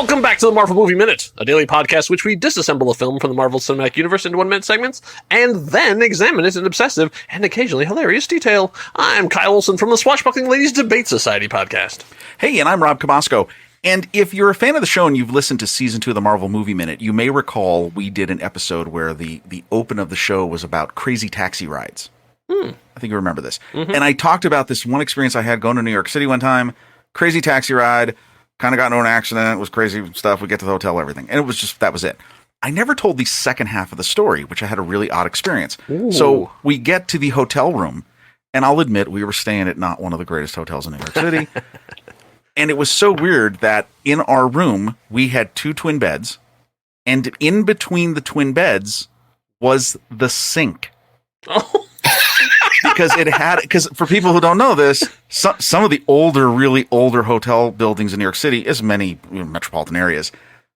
Welcome back to the Marvel Movie Minute, a daily podcast which we disassemble a film from the Marvel Cinematic Universe into 1-minute segments and then examine it in obsessive and occasionally hilarious detail. I'm Kyle Olson from the Swashbuckling Ladies Debate Society podcast. Hey, and I'm Rob Cabasco. And if you're a fan of the show and you've listened to Season 2 of the Marvel Movie Minute, you may recall we did an episode where the open of the show was about crazy taxi rides. I think you remember this. And I talked about this one experience I had going to New York City one time. Crazy taxi ride. Kind of got into an accident. It was crazy stuff. We get to the hotel, everything. And it was just, that was it. I never told the second half of the story, which I had a really odd experience. Ooh. So we get to the hotel room, and I'll admit we were staying at not one of the greatest hotels in New York City. And it was so weird that in our room, we had 2 twin beds, and in between the twin beds was the sink. Oh. Because for people who don't know this, some of the really older hotel buildings in New York City, as many metropolitan areas,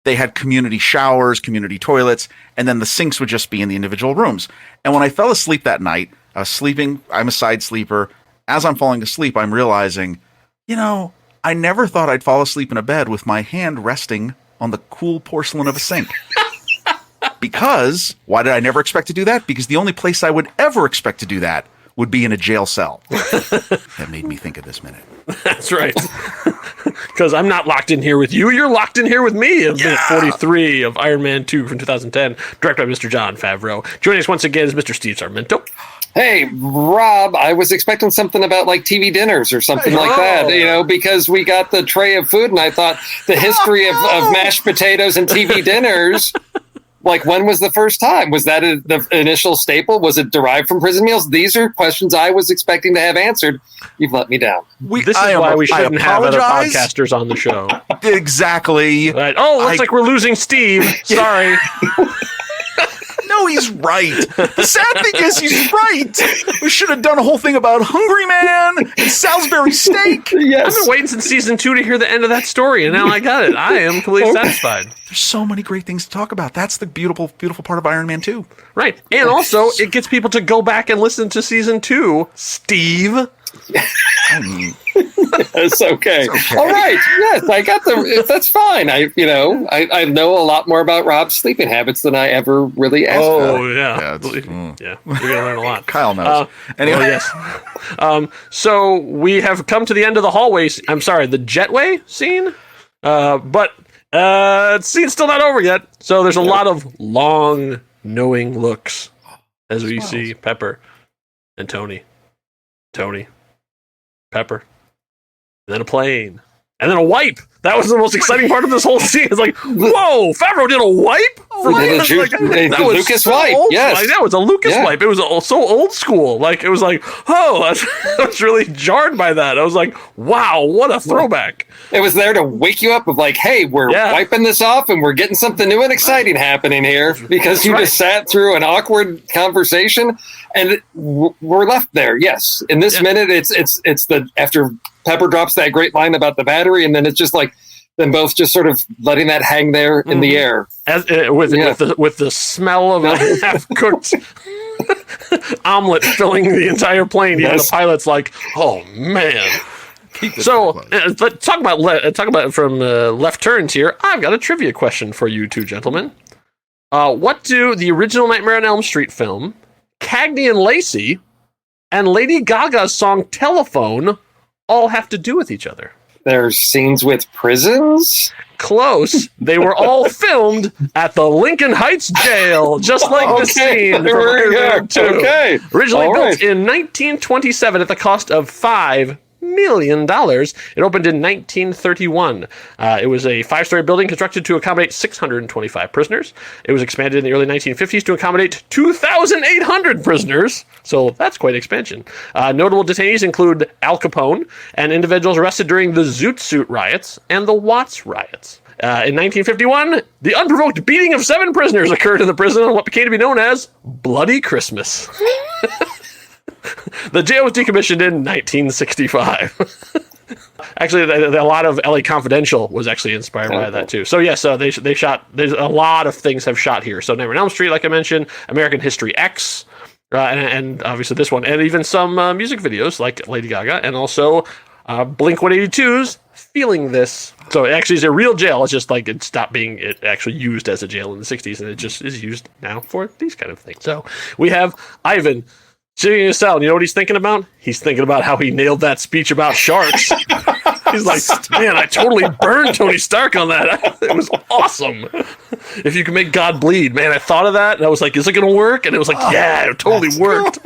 they had community showers, community toilets, and then the sinks would just be in the individual rooms. And when I fell asleep that night, I was sleeping, I'm a side sleeper. As I'm falling asleep, I'm realizing, I never thought I'd fall asleep in a bed with my hand resting on the cool porcelain of a sink. Because, why did I never expect to do that? Because the only place I would ever expect to do that would be in a jail cell. That made me think of this minute. That's right. Because I'm not locked in here with you. You're locked in here with me. Minute 43 of Iron Man 2 from 2010, directed by Mr. Jon Favreau. Joining us once again is Mr. Steve Sarmento. Hey, Rob, I was expecting something about like TV dinners or something like that, because we got the tray of food and I thought the history of mashed potatoes and TV dinners. Like, when was the first time? Was that the initial staple? Was it derived from prison meals? These are questions I was expecting to have answered. You've let me down. This is why we shouldn't have other podcasters on the show. Exactly. Right. Oh, looks like we're losing Steve. Sorry. No, he's right. The sad thing is he's right. We should have done a whole thing about Hungry Man and Salisbury steak. Yes. I've been waiting since season 2 to hear the end of that story, and now I got it. I am completely satisfied. There's so many great things to talk about. That's the beautiful, beautiful part of Iron Man 2. Right. And also, it gets people to go back and listen to season 2, Steve. I mean, it's okay. All right. Yes, I got that's fine. I know a lot more about Rob's sleeping habits than I ever really asked for. Oh, yeah. Yeah. You're going to learn a lot. Kyle knows. Anyway. Yes. So we have come to the end of the hallway. I'm sorry, the jetway scene. But the scene's still not over yet. So there's a lot of long, knowing looks as we see Pepper and Tony, Pepper, and then a plane, and then a wipe. That was the most exciting part of this whole scene. It's like, whoa, Favreau did a wipe? That was Lucas wipe. Yes. That was a Lucas wipe. It was so old school. Like, it was like, I was really jarred by that. I was like, wow, what a throwback. It was there to wake you up of like, hey, we're wiping this off and we're getting something new and exciting happening here, because you just sat through an awkward conversation and we're left there. Yes. In this minute, it's the, after Pepper drops that great line about the battery, and then it's just like them both just sort of letting that hang there in the air. With the smell of a half-cooked omelet filling the entire plane. Yeah, the pilot's like, oh, man. So, talk about from left turns here. I've got a trivia question for you two gentlemen. What do the original Nightmare on Elm Street film, Cagney and Lacey, and Lady Gaga's song Telephone all have to do with each other? There's scenes with prisons? Close. They were all filmed at the Lincoln Heights jail, just like the scene from Iron Man 2. Okay. Originally built in 1927 at the cost of $5 million. It opened in 1931. It was a 5-story building constructed to accommodate 625 prisoners. It was expanded in the early 1950s to accommodate 2,800 prisoners. So that's quite expansion. Notable detainees include Al Capone and individuals arrested during the Zoot Suit riots and the Watts riots. In 1951, the unprovoked beating of 7 prisoners occurred in the prison on what became to be known as Bloody Christmas. The jail was decommissioned in 1965. Actually, a lot of LA Confidential was actually inspired by that too. So they shot. There's a lot of things have shot here. So Nightmare on Elm Street, like I mentioned, American History X, and obviously this one, and even some music videos like Lady Gaga, and also Blink-182's Feeling This. So it actually is a real jail. It's just like it stopped being actually used as a jail in the 60s, and it just is used now for these kind of things. So we have Ivan sitting in his cell, and you know what he's thinking about? He's thinking about how he nailed that speech about sharks. He's like, man, I totally burned Tony Stark on that. It was awesome. If you can make God bleed, man, I thought of that, and I was like, is it going to work? And it was like, yeah, it totally worked.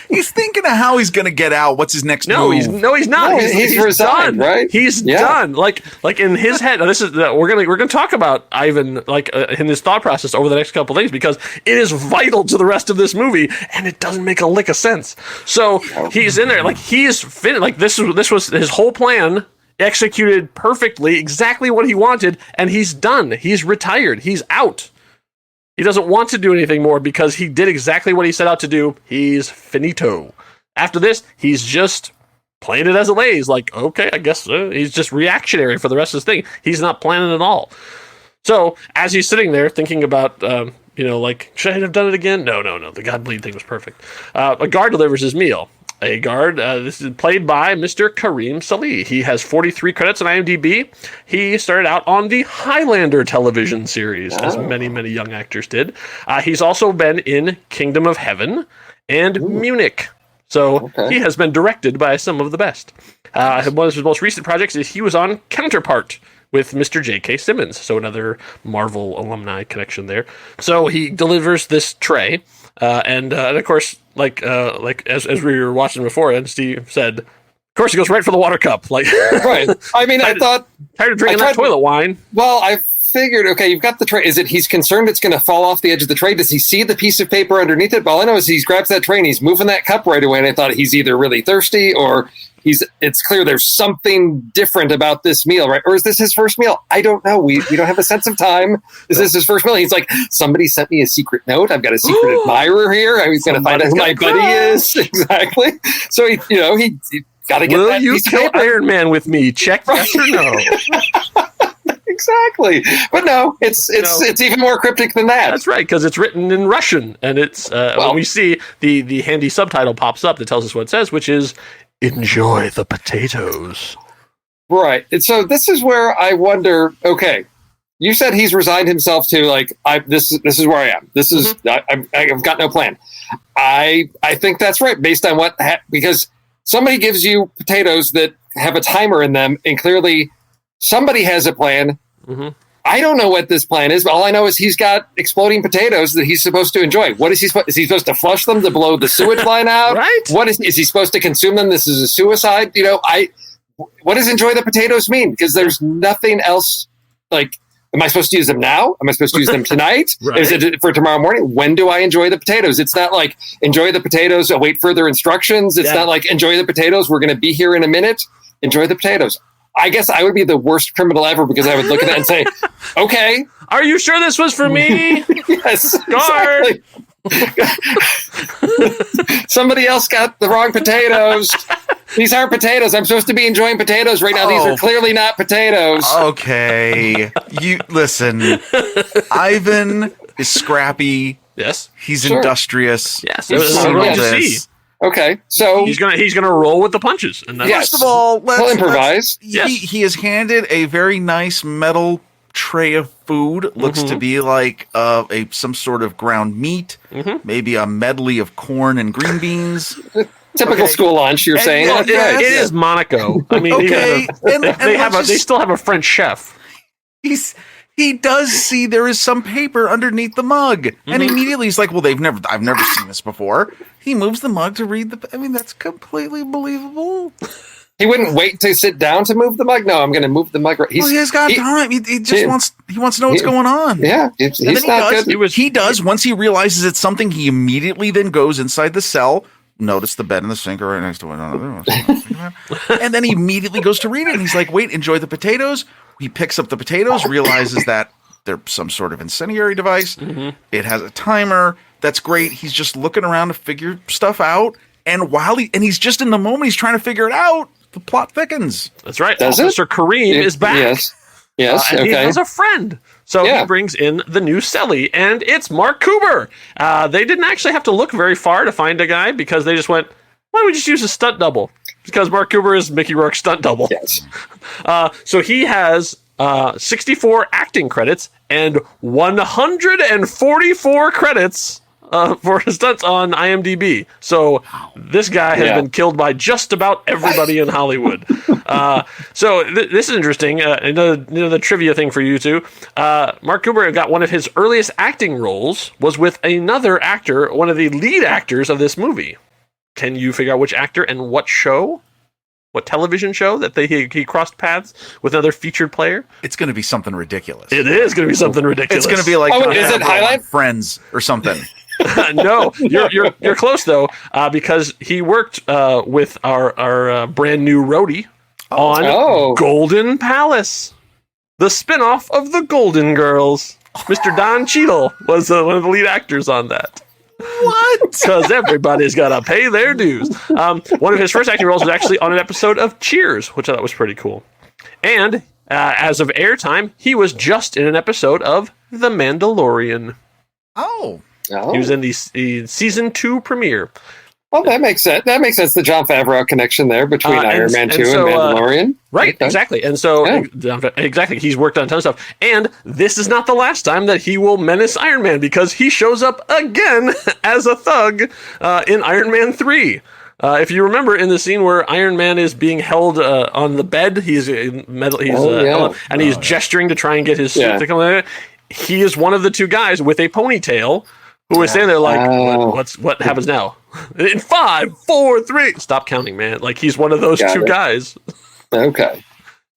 He's thinking of how he's going to get out. What's his next move? He's not. No, he's resigned, done. right? He's done. Like in his head. This is we're gonna talk about Ivan in his thought process over the next couple of days, because it is vital to the rest of this movie, and it doesn't make a lick of sense. So he's in there, like he's finished. Like this was his whole plan, executed perfectly, exactly what he wanted, and he's done. He's retired. He's out. He doesn't want to do anything more because he did exactly what he set out to do. He's finito. After this, he's just playing it as it lays. Like, okay, I guess he's just reactionary for the rest of this thing. He's not planning at all. So as he's sitting there thinking about, like, should I have done it again? No. The God bleed thing was perfect. A guard delivers his meal. A guard, this is played by Mr. Kareem Salih. He has 43 credits on IMDb. He started out on the Highlander television series, as many, many young actors did. He's also been in Kingdom of Heaven and Munich. So he has been directed by some of the best. One of his most recent projects is he was on Counterpart with Mr. J.K. Simmons, so another Marvel alumni connection there. So he delivers this tray, and of course, like as we were watching before, and Steve said, of course, he goes right for the water cup. Like, right. I mean, I thought tired of drinking that toilet wine. Well, I figured, okay, you've got the tray. Is it he's concerned it's going to fall off the edge of the tray? Does he see the piece of paper underneath it? All I know is he grabs that tray and he's moving that cup right away. And I thought he's either really thirsty or it's clear there's something different about this meal, right? Or is this his first meal? I don't know. We don't have a sense of time. Is this his first meal? He's like, somebody sent me a secret note. I've got a secret admirer here. I was going to find out who my buddy is. Exactly. So he got to get Will that you piece of kill paper. Iron Man with me? Check yes or no. Exactly. But no, it's even more cryptic than that. That's right, because it's written in Russian, and it's when we see the handy subtitle pops up that tells us what it says, which is enjoy the potatoes. Right. And so this is where I wonder, okay, you said he's resigned himself to this is where I am. This is I've got no plan. I think that's right based on because somebody gives you potatoes that have a timer in them, and clearly somebody has a plan. Mm-hmm. I don't know what this plan is, but all I know is he's got exploding potatoes that he's supposed to enjoy. What is he supposed? Is he supposed to flush them to blow the sewage line out? Right? What is he supposed to consume them? This is a suicide. What does enjoy the potatoes mean? Because there's nothing else. Like, am I supposed to use them now? Am I supposed to use them tonight? Right. Is it for tomorrow morning? When do I enjoy the potatoes? It's not like enjoy the potatoes, await further instructions. It's not like enjoy the potatoes. We're going to be here in a minute. Enjoy the potatoes. I guess I would be the worst criminal ever because I would look at it and say, okay. Are you sure this was for me? Yes. Guard. Exactly. Somebody else got the wrong potatoes. These aren't potatoes. I'm supposed to be enjoying potatoes right now. These are clearly not potatoes. Okay. You listen. Ivan is scrappy. Yes. He's industrious. Yes. He's That's seen what all to this. see. Okay, so he's gonna roll with the punches. And yes. First of all, he'll improvise. He is handed a very nice metal tray of food. Looks to be like some sort of ground meat, maybe a medley of corn and green beans. Typical school lunch, you're saying. Well, it is Monaco. I mean, they still have a French chef. He does see there is some paper underneath the mug, and immediately he's like, "Well, I've never seen this before." He moves the mug to read the. I mean, that's completely believable. He wouldn't wait to sit down to move the mug. No, I'm going to move the mug. He's got time. He just wants to know what's going on. Yeah, he's not good. He does. Once he realizes it's something, he immediately then goes inside the cell. Notice the bed and the sink are right next to one another. And then he immediately goes to read it. And he's like, wait, enjoy the potatoes. He picks up the potatoes, realizes that they're some sort of incendiary device. It has a timer. That's great. He's just looking around to figure stuff out. And he's just in the moment, he's trying to figure it out. The plot thickens. That's right. Officer Kareem is back. Yes. And okay. he has a friend. So he brings in the new cellie, and it's Mark Cooper. They didn't actually have to look very far to find a guy because they just went, why don't we just use a stunt double? because Mark Cooper is Mickey Rourke's stunt double. Yes. So he has 64 acting credits and 144 credits for his stunts on IMDb. So this guy has been killed by just about everybody in Hollywood. So this is interesting. The trivia thing for you two. Mark Cooper got one of his earliest acting roles was with another actor, one of the lead actors of this movie. Can you figure out which actor and what show? What television show that he crossed paths with another featured player? It's going to be something ridiculous. It is going to be something ridiculous. It's going to be like is it Highlight Friends or something? No, you're close though, because he worked with our brand new roadie on Golden Palace, the spinoff of the Golden Girls. Mr. Don Cheadle was one of the lead actors on that. What? Because everybody's got to pay their dues. One of his first acting roles was actually on an episode of Cheers, which I thought was pretty cool. And as of airtime, he was just in an episode of The Mandalorian. Oh. He was in the season 2 premiere. Well, that makes sense. That makes sense. The Jon Favreau connection there between Iron Man 2 and Mandalorian. Right, exactly. And so, exactly, he's worked on a ton of stuff. And this is not the last time that he will menace Iron Man, because he shows up again as a thug in Iron Man 3. If you remember in the scene where Iron Man is being held on the bed, he's gesturing to try and get his suit to come out. He is one of the two guys with a ponytail who is standing there like, what happens now? In 5, 4, 3. Stop counting, man. Like, he's one of those two guys. Okay.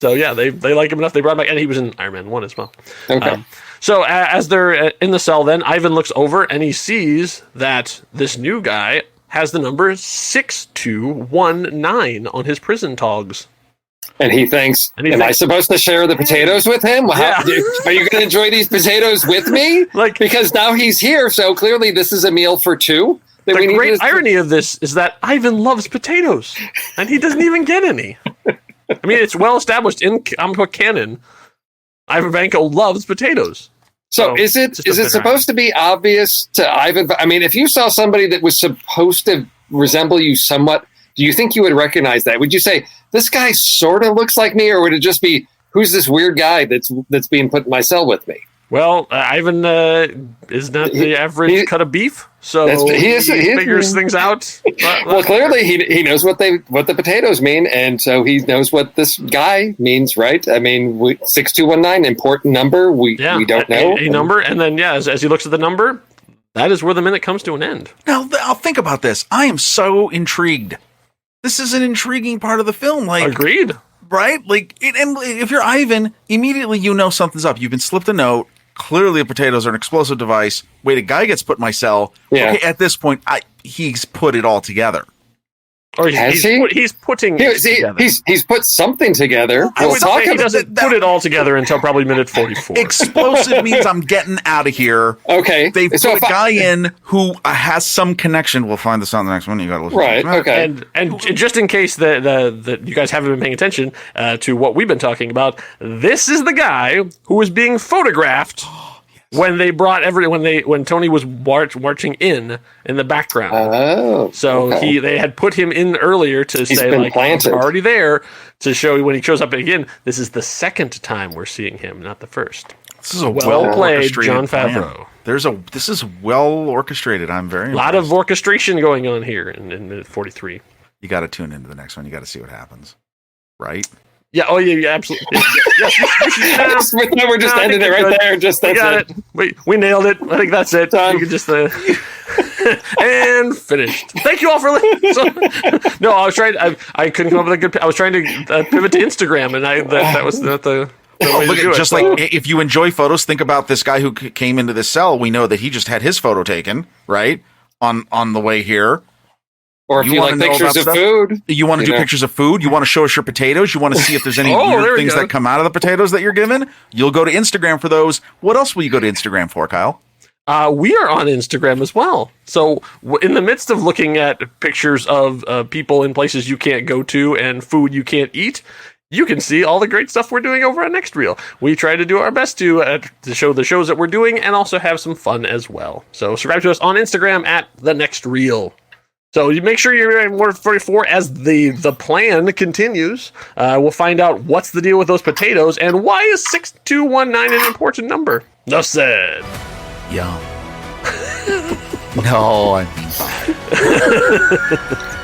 So, yeah, they like him enough. They brought him back. And he was in Iron Man 1 as well. Okay. So, as they're in the cell, then, Ivan looks over and he sees that this new guy has the number 6219 on his prison togs. And he thinks, am I supposed to share the potatoes with him? Are you going to enjoy these potatoes with me? Because now he's here, so clearly this is a meal for two. The great irony of this is that Ivan loves potatoes, and he doesn't even get any. I mean, it's well established in comic book canon. Ivan Vanko loves potatoes. So is it supposed to be obvious to Ivan? I mean, if you saw somebody that was supposed to resemble you somewhat, do you think you would recognize that? Would you say, this guy sort of looks like me, or would it just be, who's this weird guy that's being put in my cell with me? Well, Ivan is not the average cut of beef, so he figures things out. Well, clearly he knows what the potatoes mean, and so he knows what this guy means, right? I mean, 6219, important number. We don't know a number, and then as he looks at the number, that is where the minute comes to an end. Now, I'll think about this. I am so intrigued. This is an intriguing part of the film. Like, agreed. Right? Like, and if you're Ivan, immediately you know something's up. You've been slipped a note. Clearly, the potatoes are an explosive device. Wait, a guy gets put in my cell. Yeah. Okay, at this point, he's put it all together. Or he's putting it together. He's put something together. I would say he doesn't put it all together until probably minute 44. Explosive means I'm getting out of here. Okay. They put a guy in who has some connection. We'll find this on the next one. You got to listen. Right. Okay. And just in case that you guys haven't been paying attention to what we've been talking about, this is the guy who was being photographed. When they brought when Tony was marching in the background. Oh. So they had put him in earlier to say like he's already there, to show when he shows up again. This is the second time we're seeing him, not the first. This is a well played, Jon Favreau. This is well orchestrated. I'm very impressed. A lot of orchestration going on here in minute 43. You got to tune into the next one. You got to see what happens, right? Yeah. Oh, yeah. Absolutely. Yes, we're just ending it right there. Just that's it. We nailed it. I think that's it. You can just and finished. Thank you all for listening. No, I was trying. I couldn't come up with a good. I was trying to pivot to Instagram, and that was not the. If you enjoy photos, think about this guy who came into this cell. We know that he just had his photo taken, right, on the way here. Or if you like pictures of food. You want to do pictures of food? You want to show us your potatoes? You want to see if there's any weird things that come out of the potatoes that you're given? You'll go to Instagram for those. What else will you go to Instagram for, Kyle? We are on Instagram as well. So in the midst of looking at pictures of people in places you can't go to and food you can't eat, you can see all the great stuff we're doing over on Next Reel. We try to do our best to show the shows that we're doing and also have some fun as well. So subscribe to us on Instagram at The Next Reel. So you make sure you're in Word 44 as the plan continues. We'll find out what's the deal with those potatoes and why is 6219 an important number. No said. Yum. No, I mean 5.